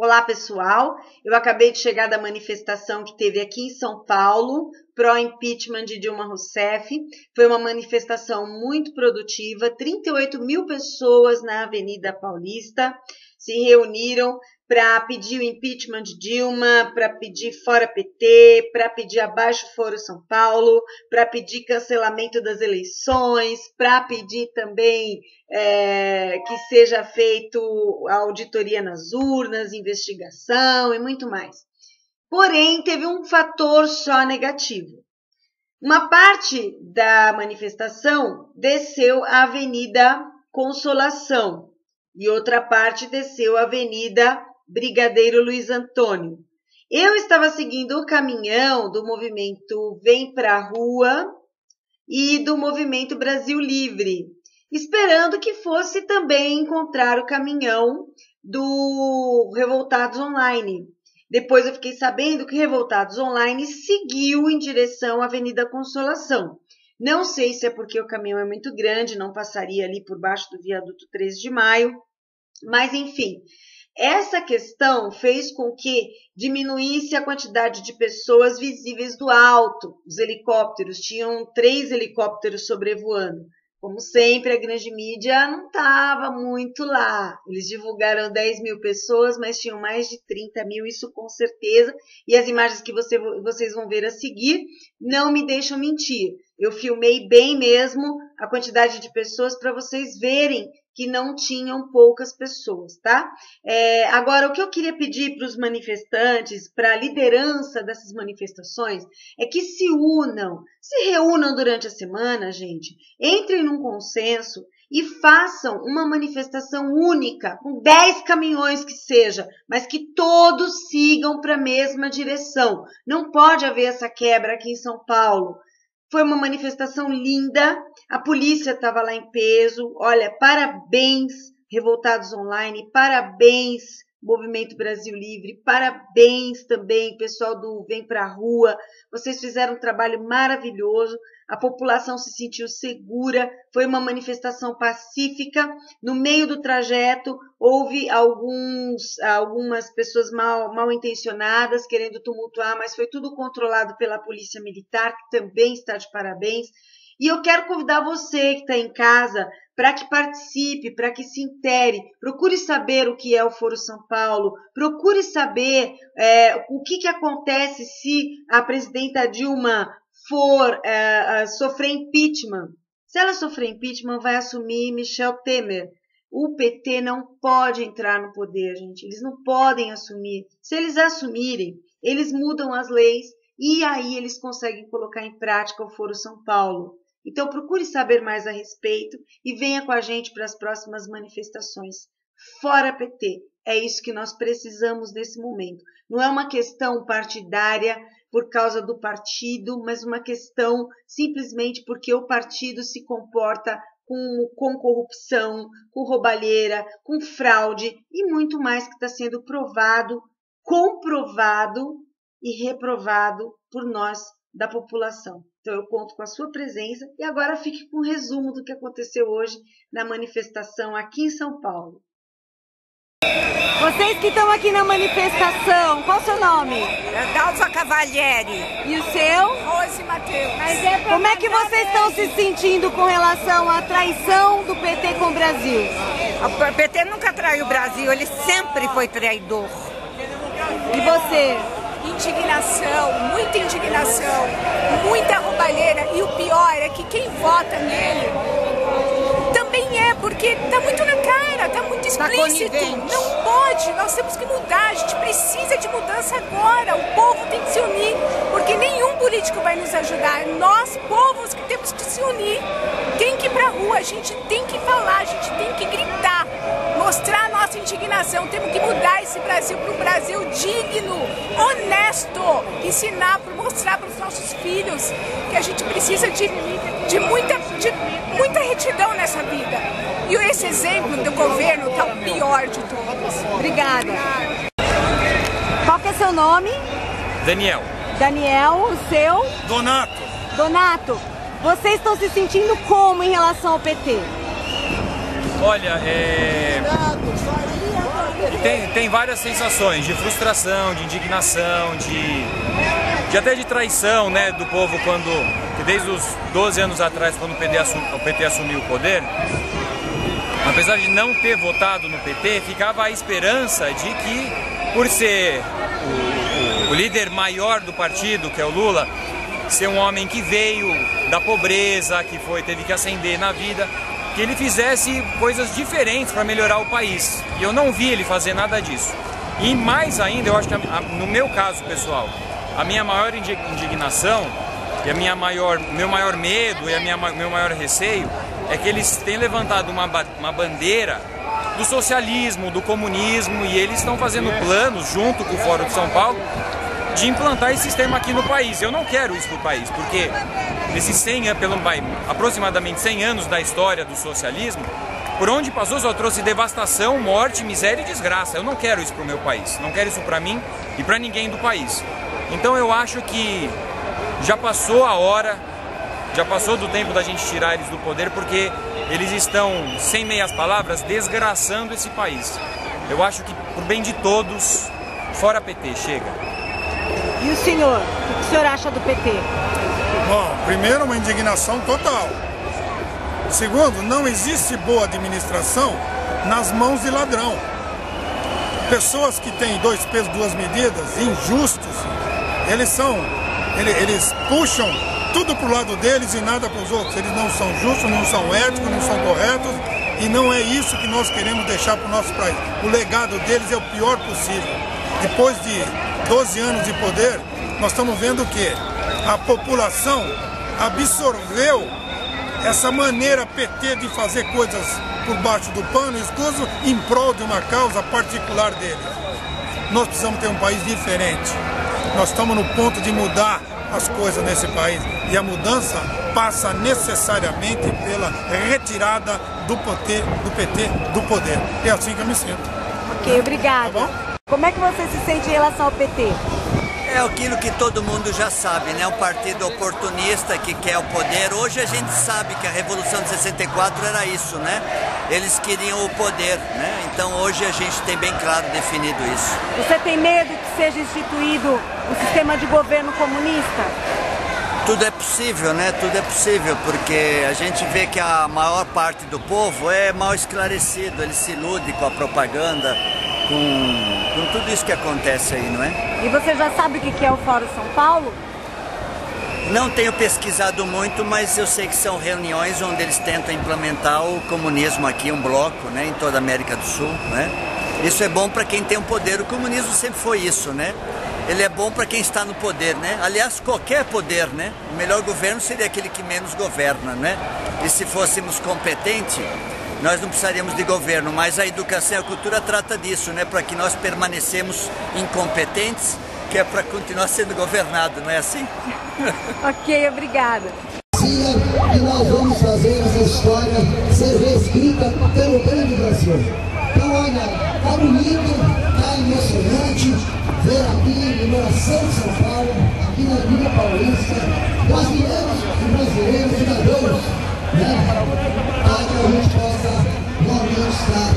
Olá, pessoal. Eu acabei de chegar da manifestação que teve aqui em São Paulo, pró-impeachment de Dilma Rousseff. Foi uma manifestação muito produtiva, 38 mil pessoas na Avenida Paulista se reuniram para pedir o impeachment de Dilma, para pedir fora PT, para pedir abaixo Foro São Paulo, para pedir cancelamento das eleições, para pedir também que seja feito a auditoria nas urnas, investigação e muito mais. Porém, teve um fator só negativo. Uma parte da manifestação desceu a Avenida Consolação e outra parte desceu a Avenida Brigadeiro Luiz Antônio. Eu estava seguindo o caminhão do movimento Vem Pra Rua e do movimento Brasil Livre, esperando que fosse também encontrar o caminhão do Revoltados Online. Depois eu fiquei sabendo que Revoltados Online seguiu em direção à Avenida Consolação. Não sei se é porque o caminhão é muito grande, não passaria ali por baixo do viaduto 13 de maio, mas enfim. Essa questão fez com que diminuísse a quantidade de pessoas visíveis do alto. Os helicópteros, tinham 3 helicópteros sobrevoando. Como sempre, a grande mídia não estava muito lá. Eles divulgaram 10 mil pessoas, mas tinham mais de 30 mil, isso com certeza. E as imagens que vocês vão ver a seguir não me deixam mentir. Eu filmei bem mesmo a quantidade de pessoas para vocês verem que não tinham poucas pessoas, tá? Agora, o que eu queria pedir para os manifestantes, para a liderança dessas manifestações, é que se reúnam durante a semana, gente, entrem num consenso e façam uma manifestação única, com 10 caminhões que seja, mas que todos sigam para a mesma direção. Não pode haver essa quebra aqui em São Paulo. Foi uma manifestação linda, a polícia estava lá em peso. Olha, parabéns, Revoltados Online, parabéns, Movimento Brasil Livre, parabéns também, pessoal do Vem Pra Rua. Vocês fizeram um trabalho maravilhoso, a população se sentiu segura, foi uma manifestação pacífica. No meio do trajeto, houve algumas pessoas mal intencionadas querendo tumultuar, mas foi tudo controlado pela Polícia Militar, que também está de parabéns. E eu quero convidar você que está em casa para que participe, para que se intere, procure saber o que é o Foro São Paulo, procure saber o que acontece se a presidenta Dilma for sofrer impeachment. Se ela sofrer impeachment, vai assumir Michel Temer. O PT não pode entrar no poder, gente. Eles não podem assumir. Se eles assumirem, eles mudam as leis e aí eles conseguem colocar em prática o Foro São Paulo. Então, procure saber mais a respeito e venha com a gente para as próximas manifestações. Fora PT. É isso que nós precisamos nesse momento. Não é uma questão partidária por causa do partido, mas uma questão simplesmente porque o partido se comporta com corrupção, com roubalheira, com fraude e muito mais que está sendo provado, comprovado e reprovado por nós da população. Então eu conto com a sua presença e agora fique com um resumo do que aconteceu hoje na manifestação aqui em São Paulo. Vocês que estão aqui na manifestação, qual o seu nome? Dalva Cavalieri. E o seu? Rose Mateus. Como é que vocês estão se sentindo com relação à traição do PT com o Brasil? O PT nunca traiu o Brasil, ele sempre foi traidor. E você? Indignação, muita roubalheira, e o pior é que quem vota nele também porque tá muito na cara, tá muito explícito. Não pode, nós temos que mudar, a gente precisa de mudança agora, o povo tem que se unir, porque nenhum político vai nos ajudar, nós, povos, que temos que se unir, tem que ir pra rua, a gente tem que falar, a gente tem que gritar, mostrar a nossa indignação, temos que mudar esse Brasil para um Brasil digno, honesto, mostrar para os nossos filhos que a gente precisa de muita retidão nessa vida. E esse exemplo do governo que é o pior de todos. Obrigada. Qual que é seu nome? Daniel. Daniel, o seu? Donato. Donato, vocês estão se sentindo como em relação ao PT? Olha, tem várias sensações de frustração, de indignação, até de traição, né, do povo que desde os 12 anos atrás, quando o PT assumiu o poder, apesar de não ter votado no PT, ficava a esperança de que, por ser o líder maior do partido, que é o Lula, ser um homem que veio da pobreza, que teve que ascender na vida, que ele fizesse coisas diferentes para melhorar o país. E eu não vi ele fazer nada disso. E mais ainda, eu acho que no meu caso pessoal, a minha maior indignação e meu maior medo e meu maior receio é que eles têm levantado uma bandeira do socialismo, do comunismo, e eles estão fazendo planos, junto com o Fórum de São Paulo, de implantar esse sistema aqui no país. Eu não quero isso no país, porque nesses aproximadamente 100 anos da história do socialismo, por onde passou só trouxe devastação, morte, miséria e desgraça. Eu não quero isso para o meu país, não quero isso para mim e para ninguém do país. Então eu acho que já passou a hora, já passou do tempo da gente tirar eles do poder, porque eles estão, sem meias palavras, desgraçando esse país. Eu acho que, por bem de todos, fora PT, chega. E o senhor? O que o senhor acha do PT? Bom, primeiro, uma indignação total. Segundo, não existe boa administração nas mãos de ladrão. Pessoas que têm 2 pesos, 2 medidas, injustos, eles puxam tudo pro lado deles e nada para os outros. Eles não são justos, não são éticos, não são corretos, e não é isso que nós queremos deixar para o nosso país. O legado deles é o pior possível. Depois de 12 anos de poder, nós estamos vendo que a população absorveu essa maneira PT de fazer coisas por baixo do pano, escuso, em prol de uma causa particular deles. Nós precisamos ter um país diferente. Nós estamos no ponto de mudar as coisas nesse país, e a mudança passa necessariamente pela retirada do PT do poder. É assim que eu me sinto. Ok, obrigada. Tá bom? Como é que você se sente em relação ao PT? É aquilo que todo mundo já sabe, né? Um partido oportunista que quer o poder. Hoje a gente sabe que a Revolução de 64 era isso, né? Eles queriam o poder, né? Então hoje a gente tem bem claro definido isso. Você tem medo que seja instituído o sistema de governo comunista? Tudo é possível, né? Tudo é possível, porque a gente vê que a maior parte do povo é mal esclarecido, ele se ilude com a propaganda, com tudo isso que acontece aí, não é? E você já sabe o que é o Fórum São Paulo? Não tenho pesquisado muito, mas eu sei que são reuniões onde eles tentam implementar o comunismo aqui, um bloco, né, em toda a América do Sul, né? Isso é bom para quem tem o poder. O comunismo sempre foi isso, né? Ele é bom para quem está no poder, né? Aliás, qualquer poder, né? O melhor governo seria aquele que menos governa, né? E se fôssemos competentes, nós não precisaríamos de governo, mas a educação e a cultura trata disso, né? Para que nós permanecemos incompetentes, que é para continuar sendo governado, não é assim? Ok, obrigada. E nós vamos fazer essa história ser reescrita pelo grande Brasil. Então, olha, tá bonito, tá emocionante ver aqui no coração de São Paulo, aqui na Vila Paulista, brasileiros e brasileiros cidadãos, né? Para que a gente possa realmente estar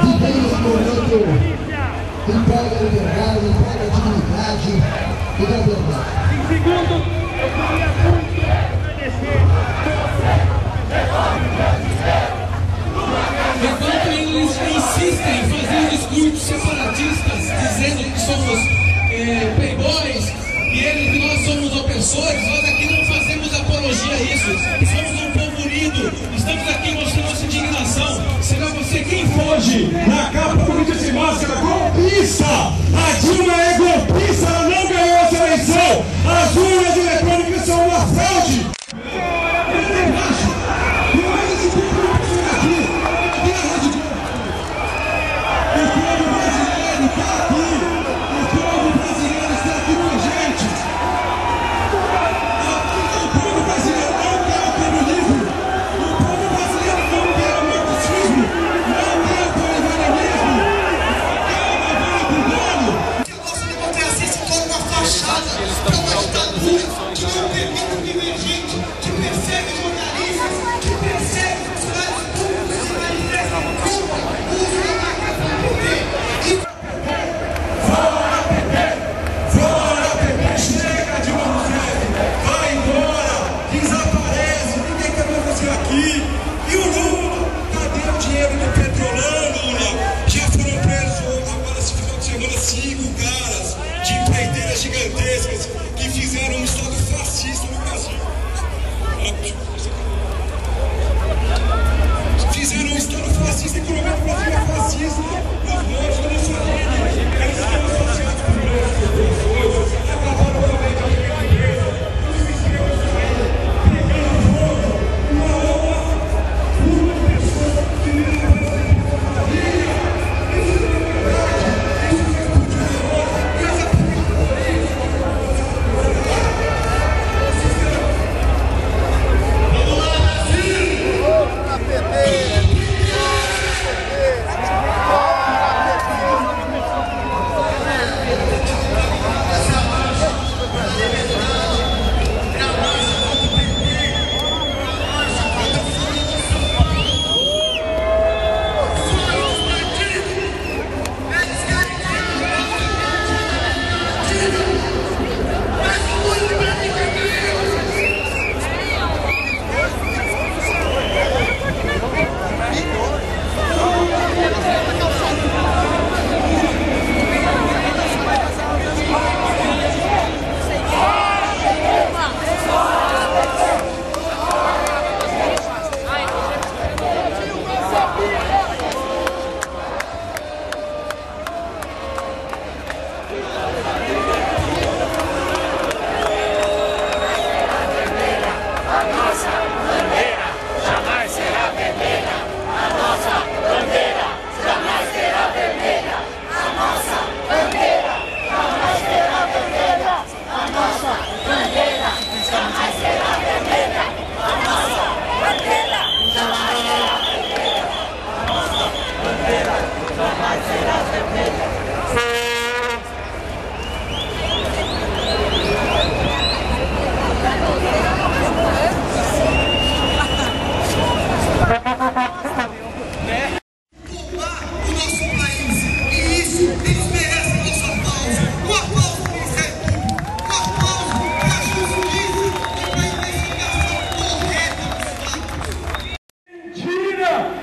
vivendo esse momento em prol da liberdade, em prol da dignidade e da verdade. Em segundo, eu queria muito agradecer. Enquanto eles insistem em fazer discursos separatistas, dizendo que somos playboys e que nós somos opressores, nós aqui não fazemos apologia a isso. Somos um povo unido, estamos aqui mostrando nossa indignação. Será você quem foge na capa política de máscara golpista? A Dilma é golpista, ela não ganhou essa eleição. As urnas eletrônicas são uma fraude.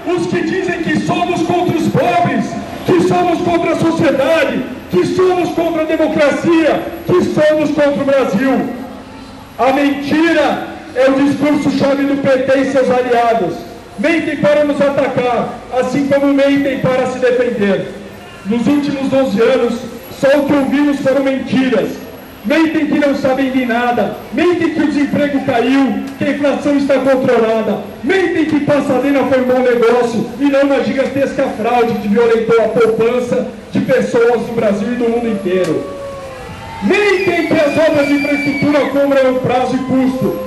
Os que dizem que somos contra os pobres, que somos contra a sociedade, que somos contra a democracia, que somos contra o Brasil. A mentira é o discurso-chave do PT e seus aliados. Mentem para nos atacar, assim como mentem para se defender. Nos últimos 12 anos, só o que ouvimos foram mentiras. Mentem que não sabem de nada, mentem que o desemprego caiu, que a inflação está controlada, mentem que Pasadena foi um bom negócio e não uma gigantesca fraude que violentou a poupança de pessoas do Brasil e do mundo inteiro. Mentem que as obras de infraestrutura cobram o prazo e custo.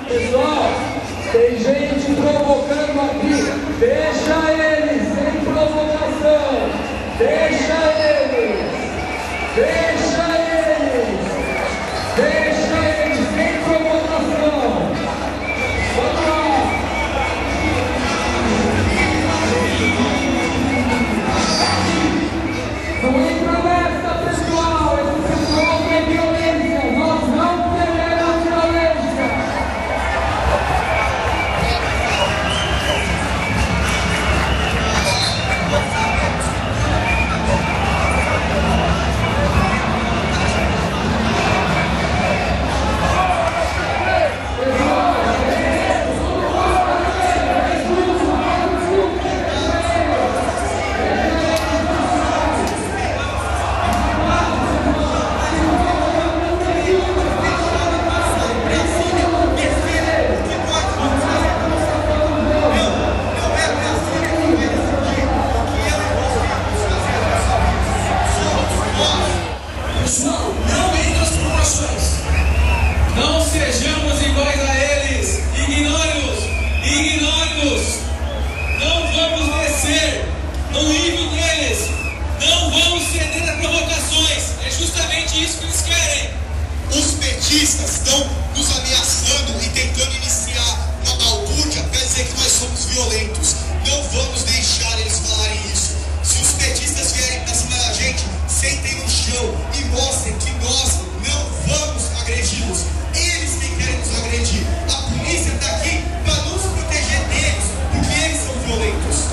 Pessoal, tem gente provocando aqui. Deixa eles, sem provocação. Deixa eles. Deixa eles. Deixa eles, sem provocação. Vamos lá. Não entra nessa, pessoal. Esse pessoal quer violência. Nós não queremos violência. Estão nos ameaçando e tentando iniciar uma balbúrdia para dizer que nós somos violentos. Não vamos deixar eles falarem isso. Se os petistas vierem para cima da gente, sentem no chão e mostrem que nós não vamos agredi-los. Eles que querem nos agredir. A polícia está aqui para nos proteger deles, porque eles são violentos.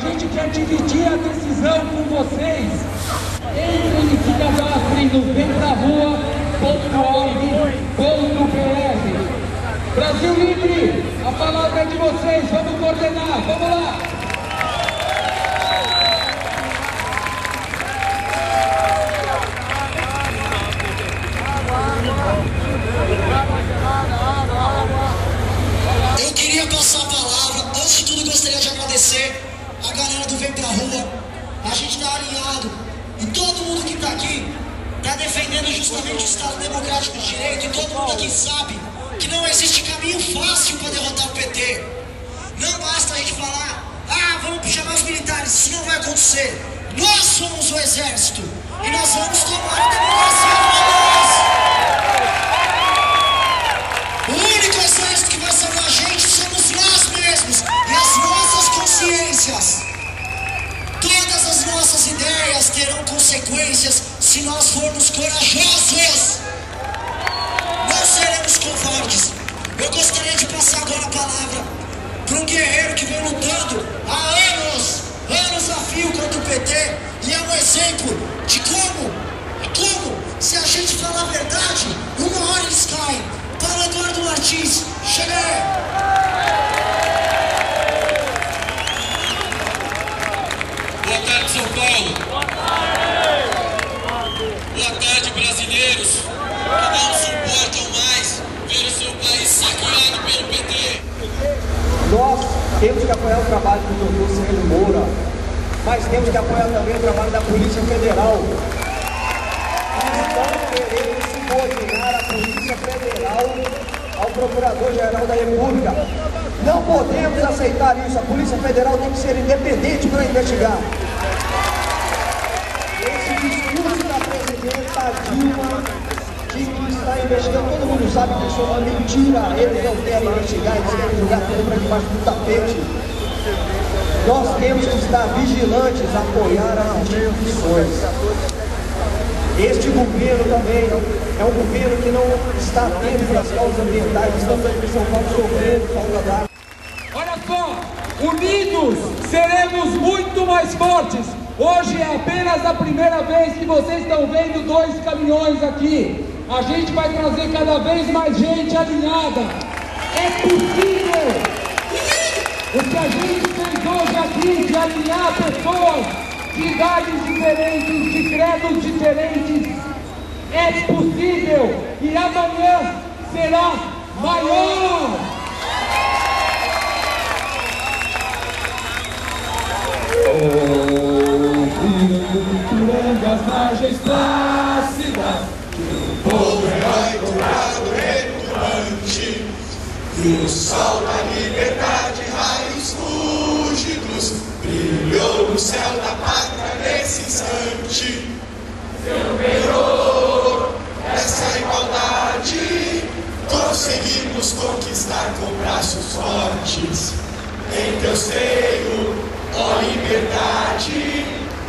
gente quer dividir a decisão com vocês. Entrem e se cadastrem no vemprarua.org.br. Brasil Livre, a palavra é de vocês, vamos coordenar, vamos lá! Eu queria passar a palavra, antes de tudo gostaria de agradecer a galera do Vem Pra Rua. A gente está alinhado e todo mundo que está aqui está defendendo justamente o Estado Democrático de Direito, e todo mundo aqui sabe que não existe caminho fácil para derrotar o PT. Não basta a gente falar, vamos chamar os militares, isso não vai acontecer. Nós somos o exército e nós vamos tomar a democracia para nós. O único exército que vai salvar a gente somos nós mesmos e as nossas consciências. Todas as nossas ideias terão consequências se nós formos corajosos. Não seremos covardes. Eu gostaria de passar agora a palavra para um guerreiro que vem lutando há anos a fio contra o PT, e é um exemplo de como, se a gente falar a verdade, uma hora eles caem. Paulo Eduardo Martins, chega aí! Boa tarde, São Paulo. Boa tarde, brasileiros que não suportam mais ver o seu país saqueado pelo PT. Nós temos que apoiar o trabalho do Dr. Sérgio Moura, mas temos que apoiar também o trabalho da Polícia Federal. Não queremos subordinar a Polícia Federal ao Procurador-Geral da República. Não podemos aceitar isso. A Polícia Federal tem que ser independente para investigar. Esse discurso da presidenta Dilma de que está investigando, todo mundo sabe que isso é uma mentira. Eles não querem investigar, eles querem jogar tudo para debaixo do tapete. Nós temos que estar vigilantes, apoiar as instituições. Este governo também é um governo que não está atento para as causas ambientais. Estamos aqui em São Paulo sofrendo falta d'água. Olha só, unidos seremos muito mais fortes. Hoje é apenas a primeira vez que vocês estão vendo 2 caminhões aqui. A gente vai trazer cada vez mais gente alinhada. É possível. O que a gente fez hoje aqui de alinhar pessoas de idades diferentes, de credos diferentes, é possível. E amanhã será maior. Ouvindo as margens plácidas de um povo herói dourado retumbante, E o sol da liberdade, raios fúlgidos, brilhou no céu da pátria nesse instante. Seu terror, essa igualdade, conseguimos conquistar com braços fortes. Em teu seio, ó liberdade,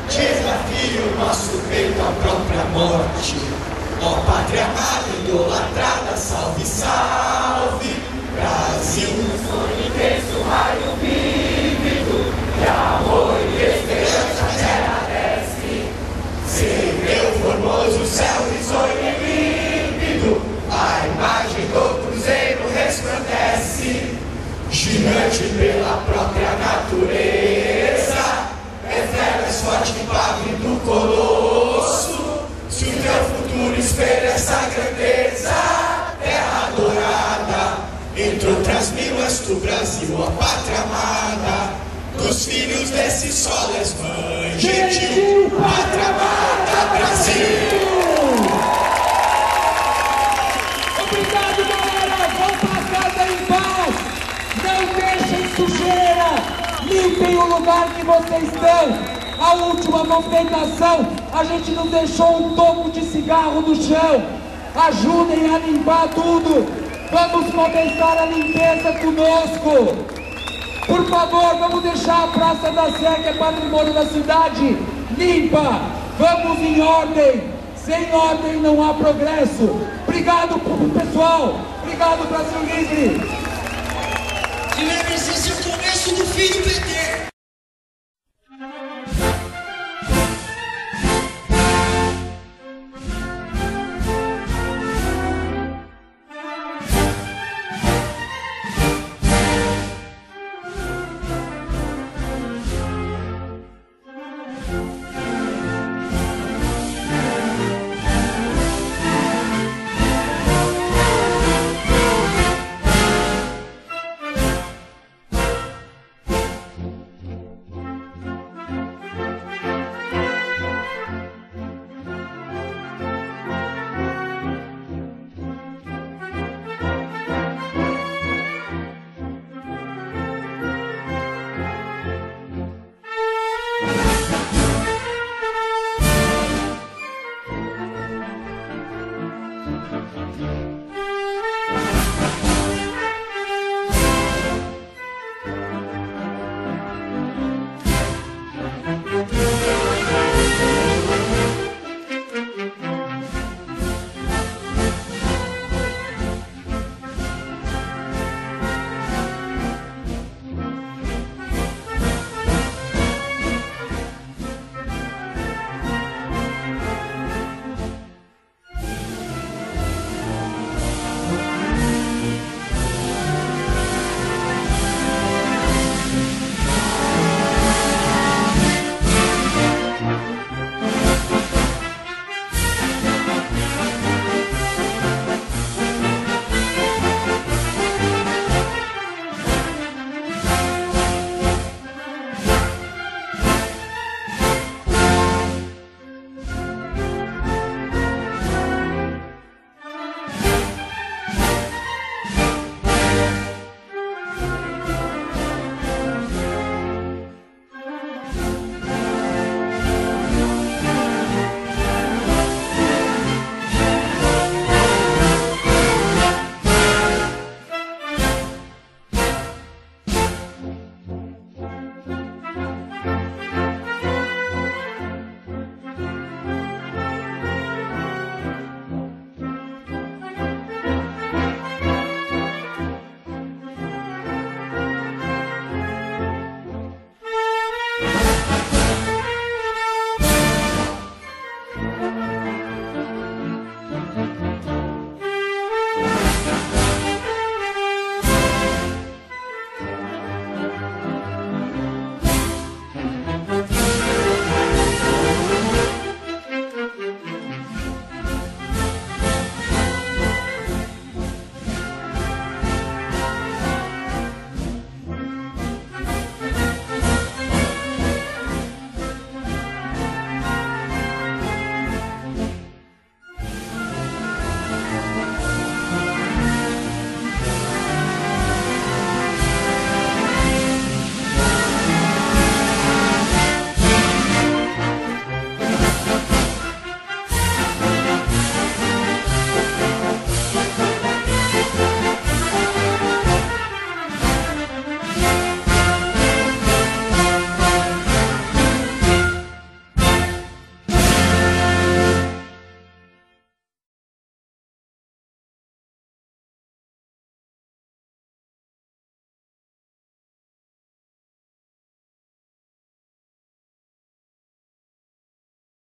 desafio nosso peito à própria morte. Ó pátria amada, idolatrada, salve, salve, Brasil. Um sonho intenso, raio vívido, de amor e esperança a terra desce. Sem teu formoso céu risonho e límpido, a imagem do cruzeiro resplandece. Gigante pela própria natureza, és velho, és forte, pavio do colosso. Se o teu futuro espelha essa grandeza, terra dourada, entre outras mil és tu, Brasil, a pátria amada. Dos filhos desse sol és mãe gentil, pátria amada, Brasil. Obrigado, galera, vão pra casa em paz. Não deixem sujeira, limpem o lugar que vocês estão. A última movimentação, a gente não deixou um toco de cigarro no chão. Ajudem a limpar tudo. Vamos começar a limpeza conosco. Por favor, vamos deixar a Praça da Sé, que é patrimônio da cidade, limpa. Vamos em ordem. Sem ordem não há progresso. Obrigado, pessoal. Obrigado, Brasil Livre. E lembre-se, esse é o começo do fim do PT. Brasil!